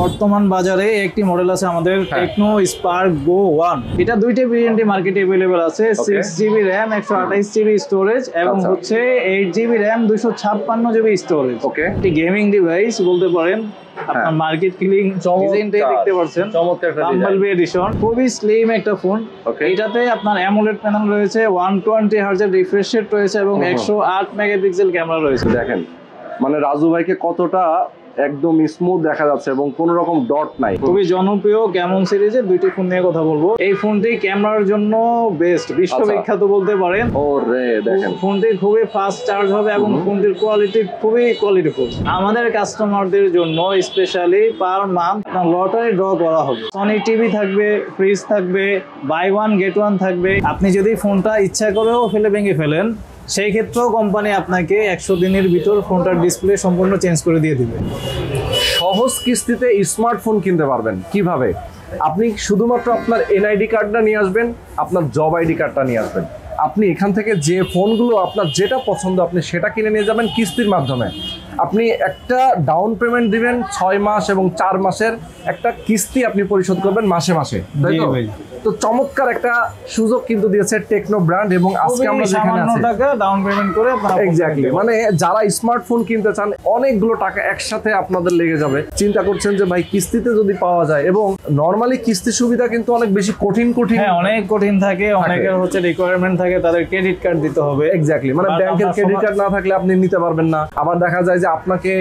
বর্তমান বাজারে একটি মডেল আছে আমাদের টেকনো স্পার্ক গো 1। এটা দুইটা ভেরিয়েন্টে মার্কেটে अवेलेबल আছে। 6GB RAM 128GB স্টোরেজ এবং হচ্ছে 8GB RAM 256GB স্টোরেজ। একটি গেমিং ডিভাইস বলতে পারেন। আপনার মার্কেট ক্লিং ডিজাইনটাই দেখতে পাচ্ছেন, চমৎকার একটা বাম্বলবি এডিশন, খুবই স্লিম একটা ফোন। এটাতে আপনার অ্যামোলেড প্যানেল রয়েছে, 120 হার্টজের রিফ্রেশ রেট রয়েছে এবং 108 মেগাপিক্সেল ক্যামেরা রয়েছে। দেখেন মানে রাজু ভাইকে কতটা একদম স্মুথ দেখা যাচ্ছে এবং কোন রকম ডট নাই। খুবই জনপ্রিয় ক্যামন সিরিজের দুইটি ফোন নিয়ে কথা বলবো। এই ফোনটি ক্যামেরার জন্য বেস্ট, বিশ্ববিখ্যাত বলতে পারেন। ওরে দেখেন ফোনটি খুবই ফাস্ট চার্জ হবে এবং ফোনটির কোয়ালিটি খুবই কোয়ালিটিফুল। আমাদের কাস্টমারদের জন্য specially per month lottery draw করা হবে। সনি টিভি থাকবে, ফ্রিজ থাকবে, বাই ওয়ান গেট ওয়ান থাকবে। আপনি যদি ফোনটা ইচ্ছা করেও ভেঙে ফেলেন, সেই ক্ষেত্রেও কোম্পানি আপনাকে 100 দিনের ভিতর ফোনটার ডিসপ্লে সম্পূর্ণ চেঞ্জ করে দিয়ে দিবে। সহজ কিস্তিতে স্মার্টফোন কিনতে পারবেন কিভাবে? আপনি শুধুমাত্র আপনার এনআইডি কার্ডটা নিয়ে আসবেন, আপনার জব আইডি কার্ডটা নিয়ে আসবেন। আপনি এখান থেকে যে ফোনগুলো আপনার যেটা পছন্দ আপনি সেটা কিনে নিয়ে যাবেন কিস্তির মাধ্যমে। আপনি একটা ডাউন পেমেন্ট দিবেন 6 মাস এবং 4 মাসের একটা কিস্তি আপনি পরিশোধ করবেন মাসে মাসে, তাই তো? তো চমৎকার একটা সুযোগ কিন্তু দিয়েছে টেকনো ব্র্যান্ড এবং আজকে আমরা যেখানে আছি টাকা ডাউন পেমেন্ট করে আপনারা এক্স্যাক্টলি মানে যারা স্মার্টফোন কিনতে চান অনেকগুলো টাকা একসাথে আপনাদের লেগে যাবে। চিন্তা করছেন যে ভাই কিস্তিতে যদি পাওয়া যায়, এবং নরমালি কিস্তি সুবিধা কিন্তু অনেক বেশি কঠিন অনেক কঠিন থাকে। অনেকের হচ্ছে রিকোয়ারমেন্ট থাকে, তাদের ক্রেডিট কার্ড দিতে হবে। এক্স্যাক্টলি মানে ব্যাংকের ক্রেডিট কার্ড না থাকলে আপনি নিতে পারবেন না। আবার দেখা যায় যে আপনাকে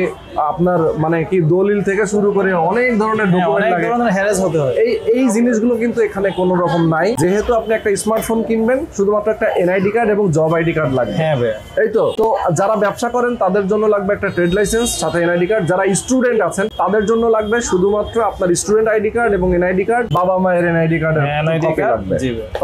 আপনার মানে কি দলিল থেকে শুরু করে অনেক ধরনের ডকুমেন্ট লাগে, হ্যারাস হতে হয়। এই জিনিসগুলো কিন্তু এখানে কোনো রকম নাই। যেহেতু আপনি একটা স্মার্টফোন কিনবেন, শুধুমাত্র একটা এনআইডি কার্ড এবং জব আইডি কার্ড লাগবে। হ্যাঁ ভাই, এই তো। তো যারা ব্যবসা করেন তাদের জন্য লাগবে একটা ট্রেড লাইসেন্স, সাথে এনআইডি কার্ড। যারা স্টুডেন্ট আছেন তাদের জন্য লাগবে শুধুমাত্র আপনার স্টুডেন্ট আইডি কার্ড এবং এনআইডি কার্ড, বাবা মায়ের এনআইডি কার্ড লাগবে।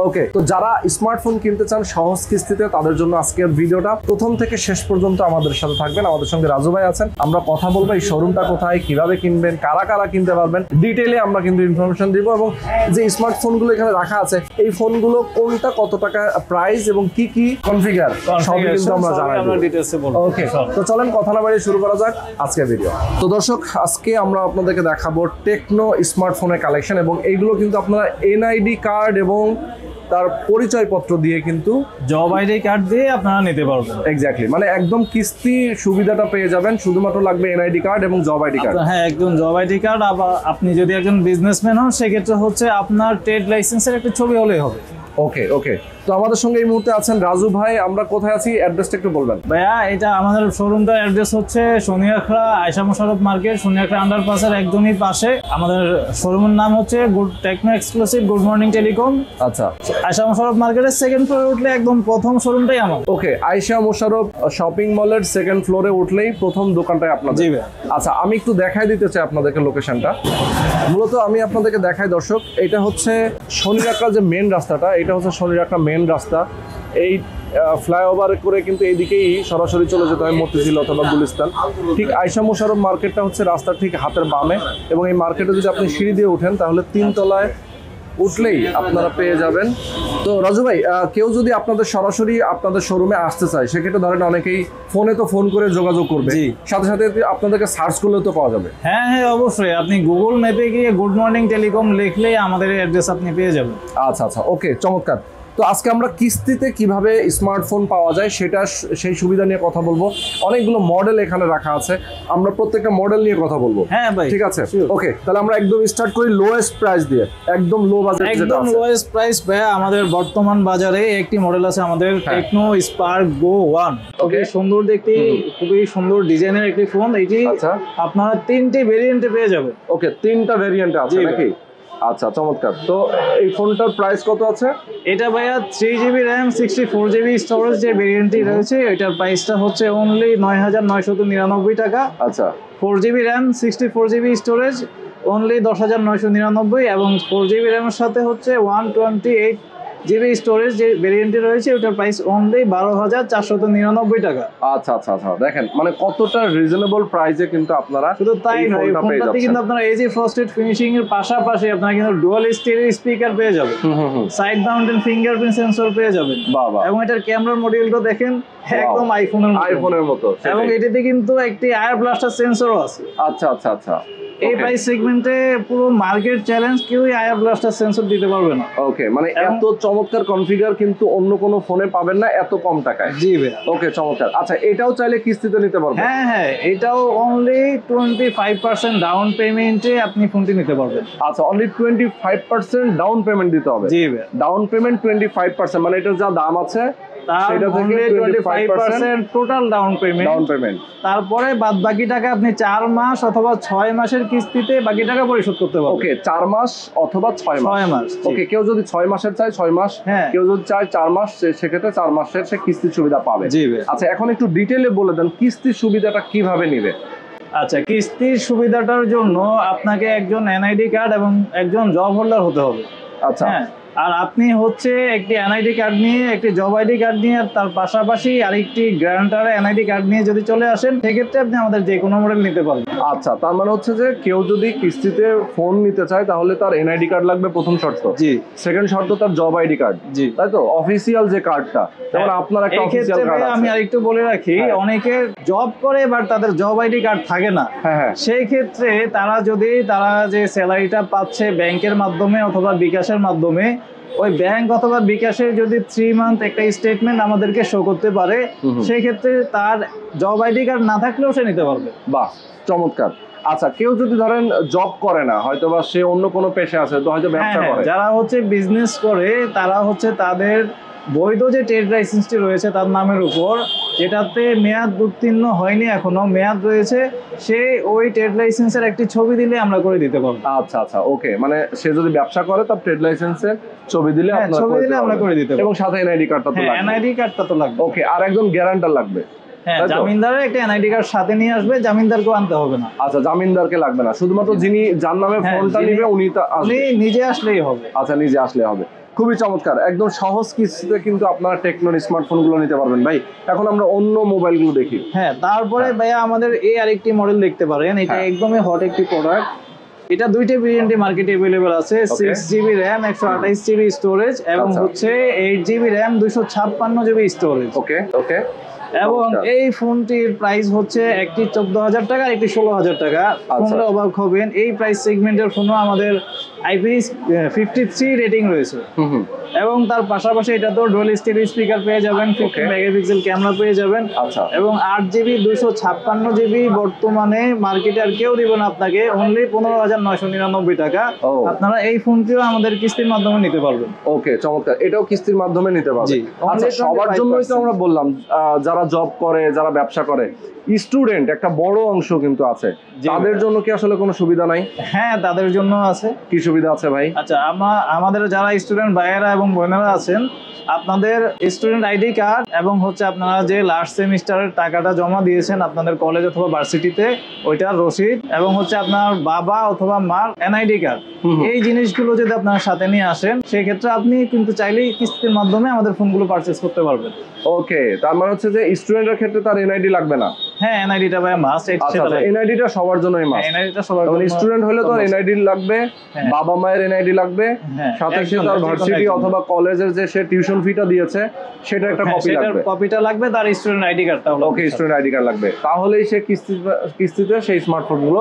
ওকে, তো যারা স্মার্টফোন কিনতে চান সহজ কিস্তিতে, তাদের জন্য আজকের ভিডিওটা প্রথম থেকে শেষ পর্যন্ত আমাদের সাথে থাকবেন। আমাদের সঙ্গে রাজু ভাই আছেন, আমরা কথা বলবো এই শোরুমটা কোথায়, কিভাবে কিনবেন, কারা কারা কিনতে পারবেন, ডিটেইলে আমরা কিন্তু ইনফরমেশন দিব। এবং যে স্মার্টফোনগুলো এখানে রাখা আছে এই ফোনগুলো কোনটা কত টাকা প্রাইস এবং কি কি কনফিগার সবই কিন্তু আমরা জানাবো। ওকে, তো চলেন কথা না বাড়িয়ে শুরু করা যাক আজকের ভিডিও। তো দর্শক, আজকে আমরা আপনাদেরকে দেখাবো টেকনো স্মার্টফোনের কালেকশন, এবং এইগুলো কিন্তু আপনারা এনআইডি কার্ড এবং তার পরিচয়পত্র দিয়ে কিন্তু জব আইডি কার্ড দিয়ে আপনারা নিতে পারবেন। এক্স্যাক্টলি মানে একদম কিস্তি সুবিধাটা পেয়ে যাবেন, শুধুমাত্র লাগবে এনআইডি কার্ড এবং জব আইডি কার্ড। হ্যাঁ, একদম জব আইডি কার্ড। আবার আপনি যদি একজন বিজনেসম্যান হন সেক্ষেত্রে হচ্ছে আপনার ট্রেড লাইসেন্সের একটা ছবি হলেই হবে। ওকে ওকে, তো আমাদের সঙ্গে এই মুহূর্তে আছেন রাজু ভাই। আমরা কোথায় আছি, অ্যাড্রেসটা একটু বলবেন ভাইয়া? এটা আমাদের শোরুমটার অ্যাড্রেস হচ্ছে শনিয়াখড়া আয়শা মোশাররফ মার্কেট, শনিয়াখড়া আন্ডারপাসের একদমই পাশে। আমাদের শোরুমের নাম হচ্ছে techno exclusive good morning telecom. আচ্ছা, আয়শা মোশাররফ মার্কেটের সেকেন্ড ফ্লোরে উঠলে একদম প্রথম শোরুমটাই আমার। ওকে, আয়শা মোশাররফ শপিং মলের সেকেন্ড ফ্লোরে উঠলেই প্রথম দোকানটাই আপনার। জি ভাই। আচ্ছা, আমি একটু দেখাই দিতে চাই আপনাদেরকে লোকেশনটা। মূলত আমি আপনাদেরকে দেখাই দর্শক, এটা হচ্ছে শনিয়াখড়া যে মেন রাস্তাটা, এটা হচ্ছে শনিয়াখড়া মেন রাস্তা। এই ফ্লাইওভার করে কিন্তু এইদিকেই সরাসরি চলে যেতে হয় মতিঝিল অথবা গুলিস্তান। ঠিক আয়শা মোশাররফ মার্কেটটা হচ্ছে রাস্তার ঠিক হাতের বামে, এবং এই মার্কেটে যদি আপনি সিঁড়ি দিয়ে ওঠেন তাহলে 3 তলায় উঠলেই আপনারা পেয়ে যাবেন। তো রাজু ভাই, কেউ যদি আপনাদের সরাসরি আপনাদের শোরুমে আসতে চায়, সেক্ষেত্রে ধরেন অনেকেই ফোনে তো ফোন করে যোগাযোগ করবে, সাথে সাথে আপনাদেরকে সার্চ করলেও তো পাওয়া যাবে। হ্যাঁ হ্যাঁ, অবশ্যই। আপনি গুগল ম্যাপে গিয়ে গুড মর্নিং টেলিকম লিখলেই আমাদের অ্যাড্রেস আপনি পেয়ে যাবেন। আচ্ছা আচ্ছা, ওকে, চমৎকার। তো আজকে আমরা কিস্তিতে কিভাবে স্মার্টফোন পাওয়া যায় সেই সুবিধা নিয়ে কথা বলবো। অনেকগুলো মডেল এখানে রাখা আছে, আমরা প্রত্যেকটা মডেল নিয়ে কথা বলবো। হ্যাঁ ভাই, ঠিক আছে। ওকে, তাহলে আমরা একদম স্টার্ট করি লোয়েস্ট প্রাইস দিয়ে, একদম লো বাজেট। একদম লোয়েস্ট প্রাইস ভাই, আমাদের বর্তমান বাজারে একটি মডেল আছে আমাদের টেকনো স্পার্ক গো 1। খুবই সুন্দর দেখতে, খুবই সুন্দর ডিজাইনের একটি ফোন। এটি আপনারা 3টি ভেরিয়েন্টে পেয়ে যাবেন। ওকে, 3টা ভেরিয়েন্টে আছে নাকি? আচ্ছা, চমৎকার। তো এই ফোনটার প্রাইস কত আছে? এটা ভাইয়া 3GB RAM 64GB স্টোরেজ যে ভেরিয়েন্টটি রয়েছে, এটার প্রাইসটা হচ্ছে অনলি 9999 টাকা। আচ্ছা, 4GB RAM 64GB storage only 10999, এবং 4GB RAM এর সাথে হচ্ছে 128GB স্টোরেজ যে ভেরিয়েন্টটি রয়েছে, ওটার প্রাইস অনলি 12499 টাকা। আচ্ছা আচ্ছা আচ্ছা, দেখেন মানে কতটা রিজনেবল প্রাইসে কিন্তু আপনারা। শুধু তাই নয়, ফোনটাতে কিন্তু আপনারা এজি ফ্রস্টেড ফিনিশিং এর পাশাপাশি আপনারা কিন্তু ডুয়াল স্টিরিও স্পিকার পেয়ে যাবেন, সাইড মাউন্টেন ফিঙ্গারপ্রিন্ট সেন্সর পেয়ে যাবেন, এবং এটার ক্যামেরা মডিউলটা দেখেন একদম আইফোনের মতো। এবং এটাতে কিন্তু একটি আয়ার ব্লাস্টার সেন্সরও আছে। আচ্ছা আচ্ছা আচ্ছা। এই প্রাইস সেগমেন্টে পুরো মার্কেট চ্যালেঞ্জ, কেউই আয়ার ব্লাস্টার সেন্সর দিতে পারবে না। ওকে, মানে এত চমৎকার কনফিগার কিন্তু অন্য কোনো ফোনে পাবেন না এত কম টাকায়। জি ভাই। ওকে, চমৎকার। আচ্ছা, এটাও চাইলে কিস্তিতে নিতে পারবেন? হ্যাঁ হ্যাঁ, এটাও অনলি 25% ডাউন পেমেন্টে আপনি ফোনটি নিতে পারবেন। আচ্ছা, অনলি 25% ডাউন পেমেন্ট দিতে হবে? জি ভাই। ডাউন পেমেন্ট 25%, মানে এটার যা দাম আছে সেটা থেকে 25% টোটাল ডাউন পেমেন্ট। তারপরে বাদ বাকি টাকা আপনি 4 মাস অথবা 6 মাসের কিস্তিতে বাকি টাকা পরিশোধ করতে পারবেন। ওকে, 4 মাস অথবা 6 মাস। ওকে, কেউ যদি 6 মাসের চায় 6 মাস, কেউ যদি চায় 4 মাস, সেক্ষেত্রে 4 মাসের সে কিস্তির সুবিধা পাবে। জি ভাই। আচ্ছা, এখন একটু ডিটেইলে বলে দেন কিস্তির সুবিধাটা কিভাবে নেবে? আচ্ছা, কিস্তির সুবিধাটার জন্য আপনাকে একজন এনআইডি কার্ড এবং একজন জব হোল্ডার হতে হবে। আচ্ছা, আর আপনি হচ্ছে একটি এনআইডি কার্ড নিয়ে, একটি জব আইডি কার্ড নিয়ে, তার পাশাপাশি আরেকটি গ্যারান্টার এনআইডি কার্ড নিয়ে যদি চলে আসেন, সেক্ষেত্রে আপনি আমাদের যে কোনো মডেল নিতে পারবেন। আচ্ছা, তার মানে হচ্ছে যে কেউ যদি কিস্তিতে ফোন নিতে চায় তাহলে তার এনআইডি কার্ড লাগবে প্রথম শর্ত। জি। সেকেন্ড শর্ত তার জব আইডি কার্ড। জি, তাই তো? অফিসিয়াল যে কার্ডটা, যেমন আপনার একটা অফিসিয়াল কার্ড আছে। আমি আরেকটু বলে রাখি, অনেকে জব করে বাট তাদের জব আইডি কার্ড থাকে না। হ্যাঁ, সেই ক্ষেত্রে তারা যে স্যালারিটা পাচ্ছে ব্যাংকের মাধ্যমে অথবা বিকাশের মাধ্যমে, ওই ব্যাংক অথবা বিকাশের যদি 3 মান্থ একটা স্টেটমেন্ট আমাদেরকে শো করতে পারে, সেই ক্ষেত্রে তার জব আইডি কার্ড না থাকলেও সে নিতে পারবে। বাহ, চমৎকার। আচ্ছা, কেউ যদি ধরেন জব করে না, হয়তো বা সে অন্য কোনো পেশা আছে, তো হয়তো ব্যবসা করে, যারা হচ্ছে বিজনেস করে, তারা হচ্ছে তাদের বৈধ যে ট্রেড লাইসেন্সটি রয়েছে তার নামের উপর, যেটাতে মেয়াদ উত্তীর্ণ হয়নি, এখনো মেয়াদ রয়েছে, সে ওই ট্রেড লাইসেন্সের একটি ছবি দিলে আমরা করে দিতে পারবো। আচ্ছা আচ্ছা, ওকে, মানে সে যদি ব্যবসা করে তার ট্রেড লাইসেন্সের ছবি দিলে আমরা করে দিতে পারবো। এবং সাথে এনআইডি কার্ডটা তো লাগবে। এনআইডি কার্ডটা তো লাগবে। ওকে, আর একজন গ্যারান্টার লাগবে। হ্যাঁ, জামিনদারের একটা এনআইডি কার্ড সাথে নিয়ে আসবে, জামিনদারকেও আনতে হবে না। আচ্ছা, জামিনদারকে লাগবে না, শুধুমাত্র যিনি যার নামে ফোনটা নেবে উনি নিজে আসলেই হবে। আচ্ছা, নিজে আসলে হবে। খুবই চমৎকার, একদম সহজ কিস্তিতে কিন্তু আপনারা টেকনোর স্মার্টফোনগুলো নিতে পারবেন। ভাই, এখন আমরা অন্য মোবাইলগুলো দেখি। হ্যাঁ, তারপরে ভাইয়া আমাদের এই আরেকটি মডেল দেখতে পারেন। এটা একদমই হট একটি প্রোডাক্ট। এটা দুইটা ভেরিয়েন্টে মার্কেটে अवेलेबल আছে। 6GB RAM 128GB স্টোরেজ এবং হচ্ছে 8GB RAM 256GB স্টোরেজ। ওকে ওকে। এবং এই ফোনটির প্রাইস হচ্ছে একটি 14,000 টাকা আর একটি 16,000 টাকা। ফোনটা অবাক হবেন, এই প্রাইস সেগমেন্টের ফোনও আমাদের IP53 রেটিং রয়েছে। এবং তার পাশাপাশি এটা তো ডুয়াল স্টেরিও স্পিকার পেয়ে যাবেন, 50 মেগাপিক্সেল ক্যামেরা পেয়ে যাবেন। আচ্ছা, এবং 8GB 256GB বর্তমানে মার্কেটে আর কেউ দিবে না আপনাকে, অনলি 15,999 টাকা। আপনারা এই ফোনটিও আমাদের কিস্তির মাধ্যমে নিতে পারবেন। ওকে, চমৎকার, এটাও কিস্তির মাধ্যমে নিতে পারবেন। আচ্ছা, সবার জন্যই তো আমরা বললাম, যারা জব করে, যারা ব্যবসা করে, স্টুডেন্ট একটা বড় অংশ কিন্তু আছে, তাদের জন্য কি আসলে কোনো সুবিধা নাই? হ্যাঁ, তাদের জন্য আছে। কি সুবিধা আছে ভাই? আচ্ছা, আমাদের যারা স্টুডেন্ট ভাইয়েরা এবং বোনেরা আছেন, আপনাদের স্টুডেন্ট আইডি কার্ড এবং হচ্ছে আপনারা যে লাস্ট সেমিস্টারের টাকাটা জমা দিয়েছেন আপনাদের কলেজ অথবা ভার্সিটিতে, ওইটার রসিদ এবং হচ্ছে আপনার বাবা অথবা মার এনআইডি কার্ড, এই জিনিসগুলো যদি আপনার সাথে নিয়ে আসেন, সেই ক্ষেত্রে আপনি কিন্তু চাইলেই কিস্তির মাধ্যমে আমাদের ফোনগুলো পারচেজ করতে পারবেন। ওকে, তার মানে হচ্ছে যে স্টুডেন্টের ক্ষেত্রে তার এনআইডি লাগবে না? হ্যাঁ, এনআইডিটা ভাই মাস্ট। এনআইডিটা সবার জন্যই মাস্ট। এনআইডিটা সবার জন্য। স্টুডেন্ট হলে তো এনআইডি লাগবে, বাবা মায়ের এনআইডি লাগবে, সাথে সে তার ভার্সিটি অথবা কলেজের যে সে টিউশন ফিটা দিয়েছে সেটা একটা কপি লাগবে। কপিটা লাগবে, তার স্টুডেন্ট আইডি কার্ডটা। ওকে, স্টুডেন্ট আইডি কার্ড লাগবে, তাহলেই সে কিস্তিতে সেই স্মার্টফোনগুলো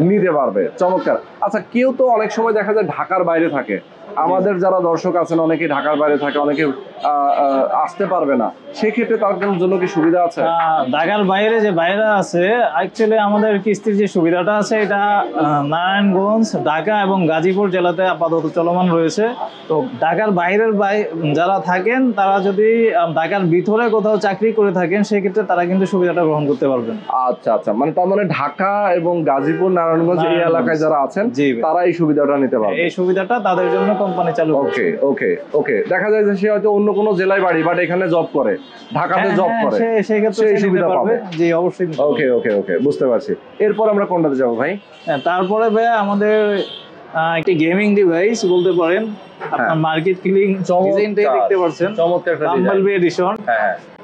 নিতে পারবে। চমৎকার। আচ্ছা, কেউ তো অনেক সময় দেখা যায় ঢাকার বাইরে থাকে, আমাদের যারা দর্শক আছেন অনেকে ঢাকার বাইরে থাকে, অনেকে আসতে পারবে না, সেক্ষেত্রে তার জন্য কি সুবিধা আছে? ঢাকার বাইরে যে বাইরে আছে, অ্যাকচুয়ালি আমাদের কিস্তির যে সুবিধাটা আছে, এটা নারায়ণগঞ্জ, ঢাকা এবং গাজীপুর জেলাতে আপাতত চলমান রয়েছে। তো ঢাকার বাইরের যারা থাকেন, তারা যদি ঢাকার ভিতরে কোথাও চাকরি করে থাকেন, সেক্ষেত্রে তারা কিন্তু সুবিধাটা গ্রহণ করতে পারবেন। আচ্ছা আচ্ছা, মানে তার মানে ঢাকা এবং গাজীপুর, নারায়ণগঞ্জ এই এলাকায় যারা আছেন তারা এই সুবিধাটা নিতে পারবে। এই সুবিধাটা তাদের জন্য কোম্পানি চালু করছে। ওকে ওকে ওকে। দেখা যায় যে সে হয়তো অন্য কোনো জেলায় বাড়ি, বাট এখানে জব করে, ঢাকাতে জব করে, সেই ক্ষেত্রে সেই সুবিধা পাবে। জি, অবশ্যই। ওকে ওকে ওকে, বুঝতে পারছি। এরপর আমরা কোনটাতে যাব ভাই? তারপরে ভাই আমাদের একটি গেমিং ডিভাইস বলতে পারেন, আপনার মার্কেট কিলিং ডিজাইনটাই দেখতে পাচ্ছেন, চমৎকার একটা বাম্বলবি এডিশন।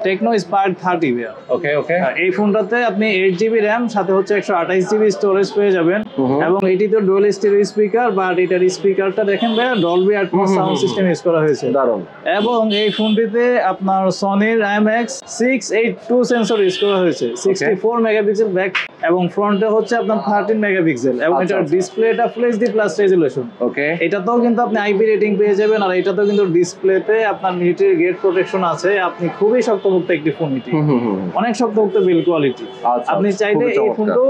টেকনো স্পার্ক 30 ভাইয়া। ওকে ওকে। এই ফোনটাতে আপনি 8GB র্যাম সাথে হচ্ছে 128GB স্টোরেজ পেয়ে যাবেন এবং এটিতে ডুয়াল স্টেরিও স্পিকার, বাট এটার স্পিকারটা দেখেন ভাইয়া Dolby atoms sound system use করা হয়েছে। দারুণ। এবং এই ফোনটিতে আপনার সনির IMX 682 সেন্সর ইউজ করা হয়েছে, 64 মেগাপিক্সেল ব্যাক এবং ফ্রন্টে হচ্ছে আপনার 13 মেগাপিক্সেল এবং এটার ডিসপ্লেটা ফুল এইচডি প্লাস রেজোলিউশন। ওকে। এটাতেও কিন্তু আপনি আইপি রেটিং পেয়ে যাবেন আর এটাতেও কিন্তু ডিসপ্লেতে আপনার মিলিটারি গ্রেড প্রোটেকশন আছে। আপনি খুবই শক্তপোক্ত একটি ফোন, এটি অনেক শক্তপোক্ত বিল্ড কোয়ালিটি। আপনি চাইলে এই ফোনটাও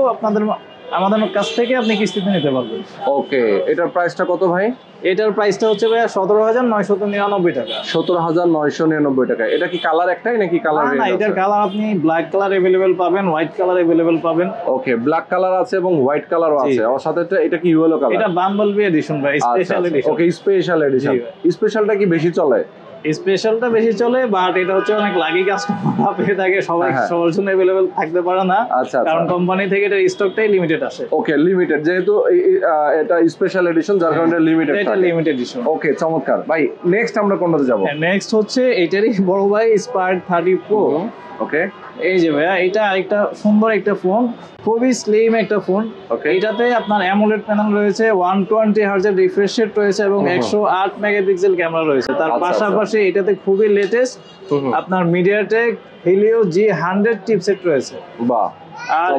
আমাদের কাছ থেকে আপনি কিস্তিতে নিতে পারবেন। ওকে, এটার প্রাইসটা কত ভাই? এটার প্রাইসটা হচ্ছে ভাইয়া 17,999 টাকা। 17,999 টাকা। এটা কি কালার একটাই নাকি কালার? না, এটার কালার আপনি ব্ল্যাক কালার अवेलेबल পাবেন, হোয়াইট কালার अवेलेबल পাবেন। ওকে, ব্ল্যাক কালার আছে এবং হোয়াইট কালারও আছে। আর সাথে এটা কি ইয়েলো কালার? এটা বাম্বলবি এডিশন ভাই, স্পেশাল এডিশন। ওকে, স্পেশাল এডিশন। স্পেশালটা কি বেশি চলে? স্পেশালটা বেশি চলে, বাট এটা হচ্ছে অনেক লাগি কাস্টমার পেয়ে থাকে, সবার জন্য अवेलेबल থাকতে পারে না। আচ্ছা, কারণ কোম্পানি থেকে এটা স্টকটাই লিমিটেড আসে। ওকে, লিমিটেড, যেহেতু এটা স্পেশাল এডিশন যার কারণে লিমিটেড। এটা লিমিটেড এডিশন। ওকে, চমৎকার ভাই। নেক্সট আমরা কোনটাতে যাব? নেক্সট হচ্ছে এটারই বড় ভাই স্পার্ক 30 প্রো। ওকে, এই যে ভাইয়া, এটা আরেকটা সুন্দর একটা ফোন, খুবই স্লিম একটা ফোন। এটাতে আপনার অ্যামোলেড প্যানেল রয়েছে, 120 হার্জের রিফ্রেশ রেট রয়েছে এবং 108 মেগাপিক্সেল ক্যামেরা রয়েছে। তার পাশাপাশি এটাতে খুবই লেটেস্ট আপনার মিডিয়াটেক হেলিও G100 চিপসেট রয়েছে। বাহ। আর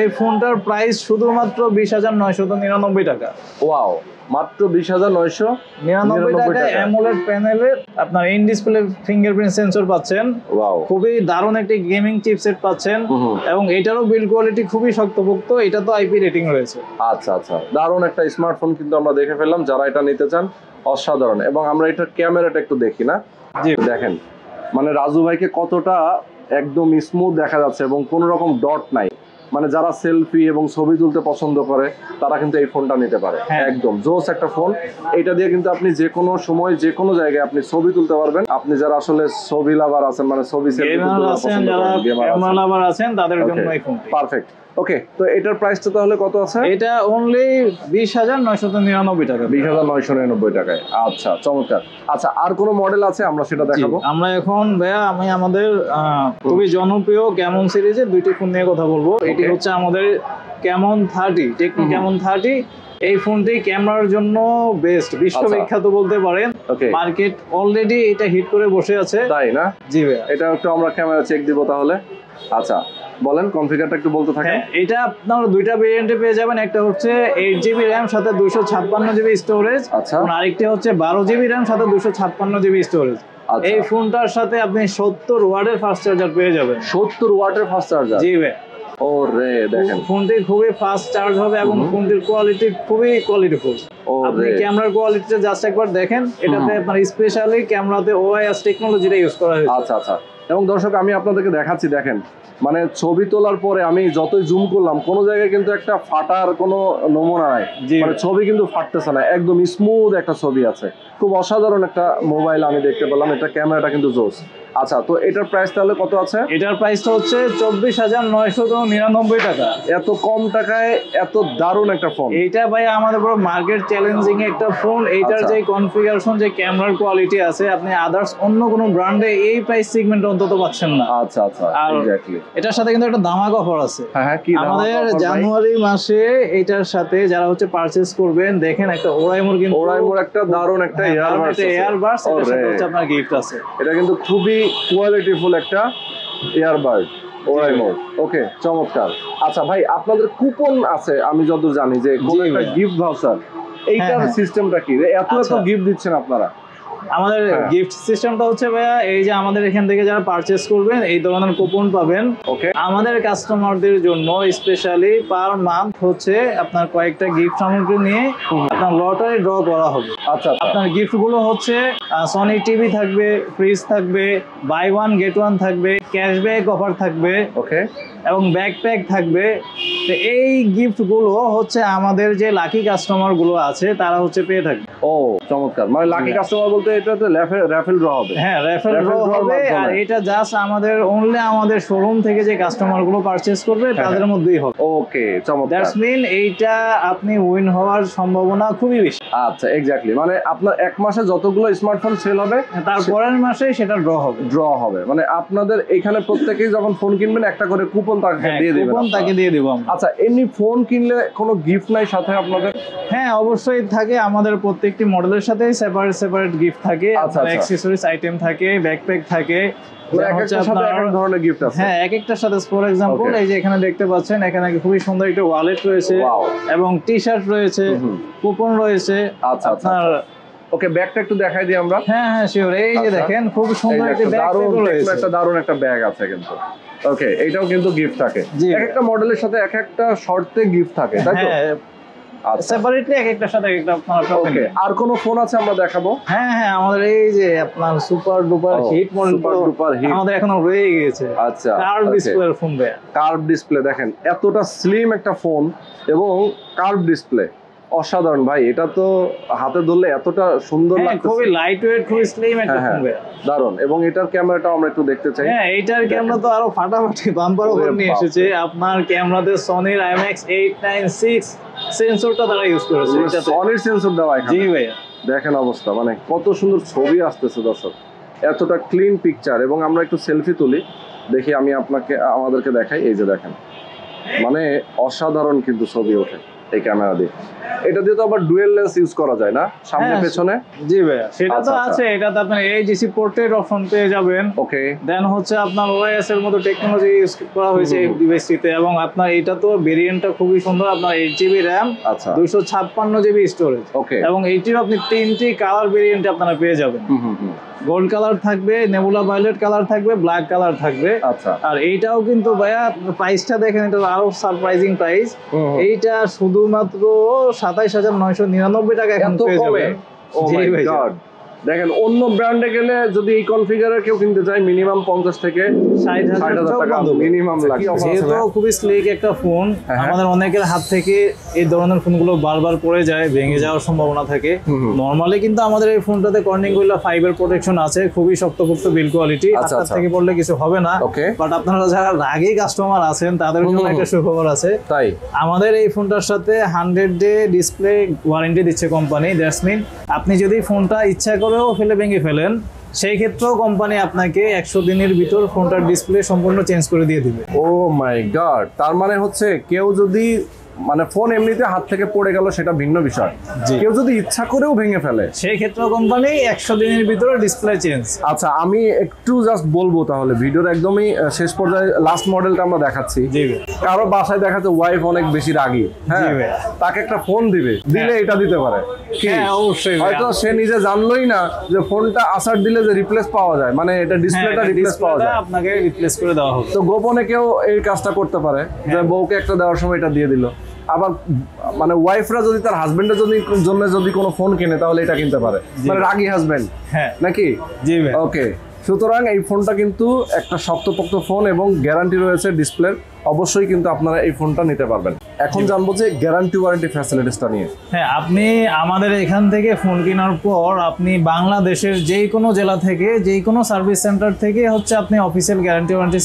এই ফোনটার প্রাইস শুধুমাত্র 20,999 টাকা। ওয়াও, মাত্র 20,999 টাকা। অ্যামোলেড প্যানেলে আপনার ইন ডিসপ্লে ফিঙ্গারপ্রিন্ট সেন্সর পাচ্ছেন। ওয়াও, খুবই দারুণ একটি গেমিং চিপসেট পাচ্ছেন এবং এটারও বিল্ড কোয়ালিটি খুবই শক্তপোক্ত। এটা তো আইপি রেটিং রয়েছে। আচ্ছা আচ্ছা, দারুণ একটা স্মার্টফোন কিন্তু আমরা দেখে ফেললাম। যারা এটা নিতে চান অসাধারণ। এবং আমরা এটার ক্যামেরাটা একটু দেখি না? জি, দেখেন মানে রাজু ভাইকে কতটা একদম স্মুথ দেখা যাচ্ছে এবং কোনো রকম ডট নাই। মানে যারা সেলফি এবং ছবি তুলতে পছন্দ করে তারা কিন্তু এই ফোনটা নিতে পারে। একদম জোস একটা ফোন। এটা দিয়ে কিন্তু আপনি যে কোনো সময় যে কোনো জায়গায় আপনি ছবি তুলতে পারবেন। আপনি যারা আসলে ছবি লাভার আছেন, মানে ছবি সেলফি তুলতে পছন্দ করেন, ক্যামেরা লাভার আছেন, তাদের জন্য এই ফোন পারফেক্ট। ওকে, তো এটার প্রাইসটা তাহলে কত আছে? এটা অনলি 20,999 টাকা। 20,999 টাকায়। আচ্ছা, চমৎকার। আচ্ছা, আর কোন মডেল আছে আমরা সেটা দেখাবো? আমরা এখন ভাইয়া আমাদের খুবই জনপ্রিয় ক্যামন সিরিজের দুইটি ফোন নিয়ে কথা বলবো। এটি হচ্ছে আমাদের ক্যামন 30, টেকনো ক্যামন 30। এই ফোনটি ক্যামেরার জন্য বেস্ট, বিশ্ববিখ্যাত বলতে পারেন। মার্কেট অলরেডি এটা হিট করে বসে আছে, তাই না? জি ভাইয়া, এটা একটু আমরা ক্যামেরা চেক দিব তাহলে। আচ্ছা, বলেন কনফিগারটা একটু বলতে থাকেন। এটা আপনার দুইটা ভেরিয়েন্টে পেয়ে যাবেন। একটা হচ্ছে 8GB র্যাম সাথে 256GB স্টোরেজ। আচ্ছা, আর আরেকটি হচ্ছে 12GB র্যাম সাথে 256GB স্টোরেজ। এই ফোনটার সাথে আপনি 70 ওয়াটের ফাস্ট চার্জার পেয়ে যাবেন। 70 ওয়াটের ফাস্ট চার্জার? জি ভাই। ওরে দেখেন, ফোনটি খুবই ফাস্ট চার্জ হবে এবং ফোনটির কোয়ালিটি খুবই কোয়ালিটিফুল। আপনি ক্যামেরার কোয়ালিটিটা জাস্ট একবার দেখেন। এটাতে আপনার স্পেশালি ক্যামেরাতে OIS টেকনোলজিটা ইউজ করা হয়েছে। আচ্ছা আচ্ছা। এবং দর্শক আমি আপনাদেরকে দেখাচ্ছি, দেখেন মানে ছবি তোলার পরে আমি যতই জুম করলাম কোনো জায়গায় কিন্তু একটা ফাটার কোনো নমুনা নাই। মানে ছবি কিন্তু ফাটতেছে না, একদম স্মুথ একটা ছবি আছে। খুব অসাধারণ একটা মোবাইল আমি দেখতে পেলাম। এটা ক্যামেরাটা কিন্তু জোস। আচ্ছা, তো এটার প্রাইস তাহলে কত আছে? এটার প্রাইসটা হচ্ছে 24,999 টাকা। এত কম টাকায় এত দারুণ একটা ফোন। এইটা ভাই আমাদের পুরো মার্কেট চ্যালেঞ্জিং একটা ফোন। এইটার যে কনফিগারেশন, যে ক্যামেরার কোয়ালিটি আছে, আপনি আদার্স অন্য কোনো ব্র্যান্ডে এই প্রাইস সেগমেন্ট অন্তত পাচ্ছেন না। আচ্ছা আচ্ছা, এক্স্যাক্টলি। এটার সাথে কিন্তু একটা ধামাকা অফার আছে। হ্যাঁ, কি আমাদের জানুয়ারি মাসে এটার সাথে যারা হচ্ছে পারচেজ করবেন, দেখেন একটা ওরাইমোর, কিন্তু ওরাইমোর একটা দারুণ একটা এয়ারবাডস, এটার সাথে হচ্ছে আপনার গিফট আছে। এটা কিন্তু খুবই কোয়ালিটিফুল একটা এয়ারবাড ওরাইমোর। ওকে, চমৎকার। আচ্ছা ভাই, আপনাদের কুপন আছে আমি যতদূর জানি, যে কোন একটা গিফট ভাউচার, এইটার সিস্টেমটা কি? এত গিফট দিচ্ছেন আপনারা? আমাদের গিফট সিস্টেমটা হচ্ছে ভাইয়া, এই যে আমাদের এখান থেকে যারা পারচেজ করবেন এই ধরনের কুপন পাবেন। ওকে, আমাদের কাস্টমারদের জন্য স্পেশালি পার মান্থ হচ্ছে আপনার কয়েকটা গিফট সামগ্রী নিয়ে আপনার লটারি ড্র করা হবে। আচ্ছা, আপনার গিফট গুলো হচ্ছে সনি টিভি থাকবে, ফ্রিজ থাকবে, বাই ওয়ান গেট ওয়ান থাকবে, ক্যাশব্যাক অফার থাকবে। ওকে, এবং ব্যাকপ্যাক থাকবে। তো এই গিফট গুলো হচ্ছে আমাদের যে লাকি কাস্টমার গুলো আছে তারা হচ্ছে পেয়ে থাকবে। ও চমৎকার। মানে লাকি কাস্টমার বলতে এটাতে রাফেল ড্র হবে? হ্যাঁ, রাফেল ড্র হবে। আর এটা জাস্ট আমাদের অনলি আমাদের শোরুম থেকে যে কাস্টমার গুলো পারচেজ করবে তাদের মধ্যেই হবে। ওকে, চমৎকার। দ্যাটস মিন এইটা আপনি উইন হওয়ার সম্ভাবনা খুবই বেশি। আচ্ছা, এক্স্যাক্টলি, মানে আপনার এক মাসে যতগুলো স্মার্টফোন সেল হবে তার পরের মাসে সেটা ড্র হবে, মানে আপনাদের এখানে প্রত্যেকেই যখন ফোন কিনবেন একটা করে কুপন তাকে দিয়ে দিবেন। কুপন তাকে দিয়ে দেব আমরা। আচ্ছা, এমনি ফোন কিনলে কোনো গিফট নাই সাথে আপনাদের? হ্যাঁ, অবশ্যই থাকে। আমাদের প্রত্যেকটি মডেলের সাথে সেপারেট গিফট থাকে, অ্যাকসেসরিজ আইটেম থাকে, ব্যাকপ্যাক থাকে। হ্যাঁ, এক একটার সাথে ফর এক্সাম্পল এই যে এখানে দেখতে পাচ্ছেন, এখানে খুবই সুন্দর একটা ওয়ালেট রয়েছে এবং টি শার্ট রয়েছে, কুপন রয়েছে। আপনার ওকে, ব্যাগটা একটু দেখাই দিই আমরা। হ্যাঁ হ্যাঁ, শিওর। এই যে দেখেন, খুব সুন্দর একটা ব্যাগ রয়েছে, একটা দারুণ একটা ব্যাগ আছে কিন্তু। ওকে, এটাও কিন্তু গিফট থাকে, এক একটা মডেলের সাথে এক একটা শর্তে গিফট থাকে, তাই তো? সেপারেটলি এক একটার সাথে একটা আপনার। ওকে, আর কোন ফোন আছে আমরা দেখাবো? হ্যাঁ হ্যাঁ, আমাদের এই যে আপনার সুপার ডুপার হিট মডেল, আমাদের এখনো রয়ে গেছে। আচ্ছা, কার্ভ ডিসপ্লের ফোন ভাইয়া। কার্ভ ডিসপ্লে দেখেন, এতটা স্লিম একটা ফোন এবং কার্ভ ডিসপ্লে, অসাধারণ ভাই। এটা তো হাতে ধরলে এতটা সুন্দর লাগছে, খুবই লাইট ওয়েট, খুবই স্লিম একটা ফোন ভাইয়া, দারুণ। এবং এটার ক্যামেরাটাও আমরা একটু দেখতে চাই। হ্যাঁ, এইটার ক্যামেরা তো আরো ফাটাফাটি বাম্পার করে নিয়ে এসেছে। আপনার ক্যামেরাতে সনির IMX 896 সেন্সরটা তারা ইউজ করেছে। এটা সনির সেন্সর দেওয়া এখানে। জি ভাইয়া, দেখেন অবস্থা, মানে কত সুন্দর ছবি আসতেছে দর্শক, এতটা ক্লিন পিকচার। এবং আমরা একটু সেলফি তুলি, দেখি, আমি আমাদেরকে দেখাই। এই যে দেখেন, মানে অসাধারণ কিন্তু ছবি ওঠে এই ক্যামেরা দিয়ে। এটা দিয়ে তো আবার ডুয়েল লেন্স ইউজ করা যায় না, সামনে পেছনে? জি ভাইয়া, সেটা তো আছে। এটাতে আপনি AGC পোর্ট্রেট অপশন পেয়ে যাবেন। ওকে, দেন হচ্ছে আপনার OIS এর মতো টেকনোলজি ইউজ করা হয়েছে এই ডিভাইসটিতে। এবং আপনার এটা তো ভেরিয়েন্টটা খুবই সুন্দর। আপনার 8GB RAM, 256GB স্টোরেজ। ওকে, এবং এইটির আপনি 3টি কালার ভেরিয়েন্টে আপনারা পেয়ে যাবেন। গোল্ড কালার থাকবে, নেবুলা ভায়োলেট কালার থাকবে, ব্ল্যাক কালার থাকবে। আচ্ছা, আর এইটাও কিন্তু ভাইয়া প্রাইসটা দেখেন, এটা আরো সারপ্রাইজিং প্রাইস। এইটা শুধুমাত্র 27999 টাকা এখন পেয়ে যাবেন। দেখেন, অন্য ব্র্যান্ডে গেলে যদি এই কনফিগারের কেউ কিনতে চায় মিনিমাম 50 থেকে 60,000 টাকা মিনিমাম লাগে। যেহেতু খুবই স্লিক একটা ফোন, আমাদের অনেকের হাত থেকে এই ধরনের ফোনগুলো বারবার পড়ে যায়, ভেঙে যাওয়ার সম্ভাবনা থাকে। নরমালি কিন্তু আমাদের এই ফোনটাতে কর্নিং গোরিল্লা 5 এর প্রোটেকশন আছে, খুবই শক্তপোক্ত বিল্ড কোয়ালিটি। হাত থেকে পড়লে কিছু হবে না। বাট আপনারা যারা রাগী কাস্টমার আছেন তাদের জন্য একটা সুখবর আছে। তাই আমাদের এই ফোনটার সাথে 100 ডে ডিসপ্লে ওয়ারেন্টি দিচ্ছে কোম্পানি। দ্যাটস মিন আপনি যদি ফোনটা ইচ্ছা করে ফেলে ভেঙে ফেলেন, সেই ক্ষেত্রেও কোম্পানি আপনাকে 100 দিনের ভিতর ফোনটার ডিসপ্লে সম্পূর্ণ চেঞ্জ করে দিয়ে দিবে। ও মাই গড, তার মানে হচ্ছে কেউ যদি মানে ফোন এমনিতে হাত থেকে পড়ে গেল সেটা ভিন্ন বিষয়, কেউ যদি ইচ্ছা করেও ভেঙে ফেলে সেই ক্ষেত্রেও কোম্পানি 100 দিনের ভিতরে ডিসপ্লে চেঞ্জ। আচ্ছা, আমি একটু জাস্ট বলবো তাহলে, ভিডিওর একদমই শেষ পর্যায়ে লাস্ট মডেলটা আমরা দেখাচ্ছি। কারো বাসায় দেখাচ্ছে ওয়াইফ অনেক বেশি রাগী, হ্যাঁ, তাকে একটা ফোন দিলে এটা দিতে পারে কি? অবশ্যই, হয়তো সে নিজে জানলোই না যে ফোনটা আসার দিলে যে রিপ্লেস পাওয়া যায়, মানে এটা ডিসপ্লেটা রিপ্লেস পাওয়া যায়, আপনাকে রিপ্লেস করে দেওয়া হবে। তো গোপনে কেউ এই কাজটা করতে পারে যে বউকে একটা দেওয়ার সময় এটা দিয়ে দিল। আবার মানে ওয়াইফরা যদি তার হাজবেন্ডের জন্য যদি কোনো ফোন কিনে তাহলে এটা কিনতে পারে, মানে রাগী হাজবেন্ড, হ্যাঁ নাকি? জি ভাই। ওকে, সুতরাং এই ফোনটা কিন্তু একটা শক্তপোক্ত ফোন এবং গ্যারান্টি রয়েছে ডিসপ্লের। অবশ্যই কিন্তু আপনারা এই ফোনটা নিতে পারবেন। এখন জানবো যে গ্যারান্টি ওয়ারেন্টি ফ্যাসিলিটিসটা নিয়ে। হ্যাঁ, আপনি আমাদের এখান থেকে ফোন কেনার পর আপনি বাংলাদেশের যে কোনো জেলা থেকে, যে কোনো সার্ভিস সেন্টার থেকে হচ্ছে আপনি অফিসিয়াল গ্যারান্টি ওয়ারেন্টি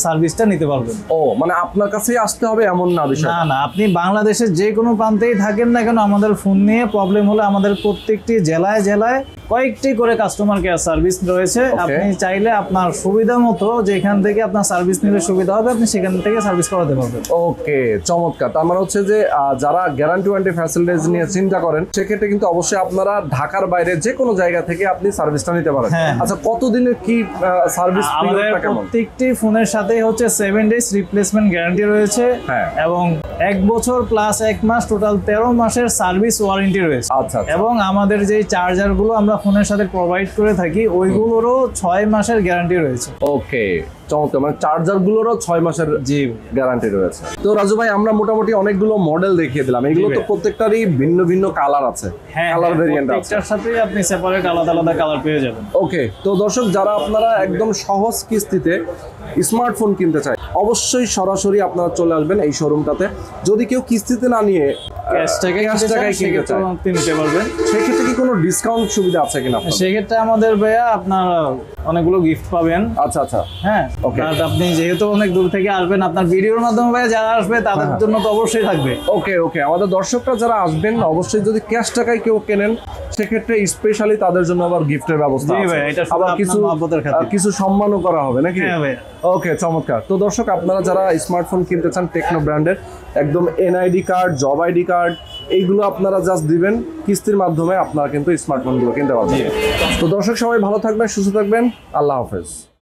সার্ভিসটা নিতে পারবেন। ও, মানে আপনার কাছেই আসতে হবে এমন না বিষয়? না না, আপনি বাংলাদেশের যে কোনো প্রান্তেই থাকেন না কেন, আমাদের ফোন নিয়ে প্রবলেম হলে আমাদের প্রত্যেকটি জেলায় জেলায় কয়েকটি করে কাস্টমার কেয়ার সার্ভিস রয়েছে। আপনি চাইলে আপনার সুবিধা মতো যেখান থেকে আপনার সার্ভিস নিলে সুবিধা হবে, আপনি সেখান থেকে সার্ভিস করাতে পারবেন। ওকে, চমৎকার। তার মানে হচ্ছে যে যারা গ্যারান্টি ওয়ারেন্টি ফ্যাসিলিটিস নিয়ে চিন্তা করেন সেক্ষেত্রে কিন্তু অবশ্যই আপনারা ঢাকার বাইরে যে কোনো জায়গা থেকে আপনি সার্ভিসটা নিতে পারেন। আচ্ছা, কতদিনের কি সার্ভিস? আমাদের প্রত্যেকটি ফোনের সাথে হচ্ছে 7 ডেজ রিপ্লেসমেন্ট গ্যারান্টি রয়েছে এবং 1 বছর প্লাস 1 মাস, টোটাল 13 মাসের সার্ভিস ওয়ারেন্টি রয়েছে। আচ্ছা, এবং আমাদের যে চার্জারগুলো আমরা ফোনের সাথে প্রোভাইড করে থাকি ওইগুলোরও 6 মাসের গ্যারান্টি রয়েছে। ওকে, চমৎকার। মানে চার্জার গুলোরও 6 মাসের গ্যারান্টি রয়েছে। তো রাজু ভাই, আমরা মোটামুটি অনেকগুলো মডেল দেখিয়ে দিলাম। এগুলো তো প্রত্যেকটারই ভিন্ন ভিন্ন কালার আছে, কালার ভেরিয়েন্ট আছে, প্রত্যেকটার সাথে আপনি সেপারেট আলাদা আলাদা কালার পেয়ে যাবেন। ওকে, তো দর্শক যারা আপনারা একদম সহজ কিস্তিতে স্মার্টফোন কিনতে চায় অবশ্যই সরাসরি আপনারা চলে আসবেন এই শোরুমটাতে। যদি কেউ কিস্তিতে না নিয়ে ক্যাশ টাকায় কিনতে নিতে পারবেন। সেক্ষেত্রে কি কোনো ডিসকাউন্ট সুবিধা আছে কিনা? সেক্ষেত্রে আমাদের ভাইয়া আপনার অনেকগুলো গিফট পাবেন। আচ্ছা আচ্ছা, হ্যাঁ, আর আপনি যেহেতু অনেক দূর থেকে আসবেন, আপনার ভিডিওর মাধ্যমে ভাইয়া যারা আসবে তাদের জন্য তো অবশ্যই থাকবে। ওকে ওকে, আমাদের দর্শকরা যারা আসবেন অবশ্যই যদি ক্যাশ টাকায় কেউ কেনেন সেক্ষেত্রে স্পেশালি তাদের জন্য আবার গিফটের ব্যবস্থা আছে, আবার কিছু সম্মানও করা হবে নাকি? হ্যাঁ ভাই। ওকে, চমৎকার। তো দর্শক, আপনারা যারা স্মার্টফোন কিনতে চান টেকনো ব্র্যান্ডের, একদম NID card, job ID card, এইগুলো আপনারা জাস্ট দিবেন, কিস্তির মাধ্যমে আপনারা কিন্তু স্মার্টফোনগুলো কিনতে পারবেন। তো দর্শক সবাই ভালো থাকবেন, সুস্থ থাকবেন, আল্লাহ হাফেজ।